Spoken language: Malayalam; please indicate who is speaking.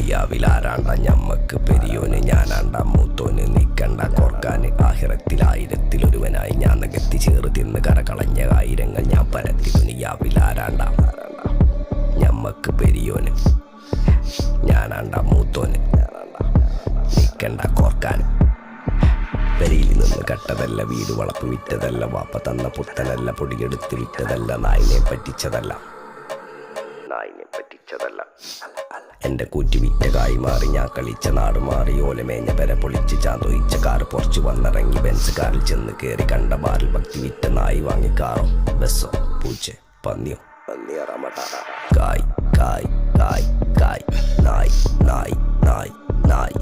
Speaker 1: ദുനിയാവിലാരാണ്ട ഞമ്മക്ക് പെരിയോന് ഞാനാണ്ട മൂത്തോന് നിക്കണ്ട കോർക്കാന് ആഹിറത്തിൽ ആയിരത്തിലൊരുവനായി ഞാൻ നികത്തി ചേറ് തിന്ന് കരകളഞ്ഞ ആയിരങ്ങൾ ഞാൻ പരത്തി ദുനിയാവിലാരാണ്ട ഞമ്മക്ക് പെരിയോന് ഞാനാണ്ട മൂത്തോന് നിക്കണ്ട കോർക്കാന് പെരിയിൽ നിന്ന് കട്ടതല്ല വീട് വളപ്പ് വിറ്റതല്ല വാപ്പ തന്ന പുത്തനല്ല പൊടിയെടുത്ത് വിറ്റതല്ല നായിനെ പറ്റിച്ചതല്ല എന്റെ കൂറ്റി വിറ്റ കായി മാറി ഞാൻ കളിച്ച നാട് മാറി ഓലമേഞ്ഞ പെര പൊളിച്ച് ചാതൊയിച്ച കാറ് പൊറച്ചു വന്നിറങ്ങി ബെൻസ് കാറിൽ ചെന്ന് കയറി കണ്ട ബാറിൽ ഭക്തി വിറ്റ നായി വാങ്ങി കാറോ ബസ്സോ പൂച്ച പന്നിയോ കായ് കായ് കായ് കായ് നായ് നായ് നായ് നായ്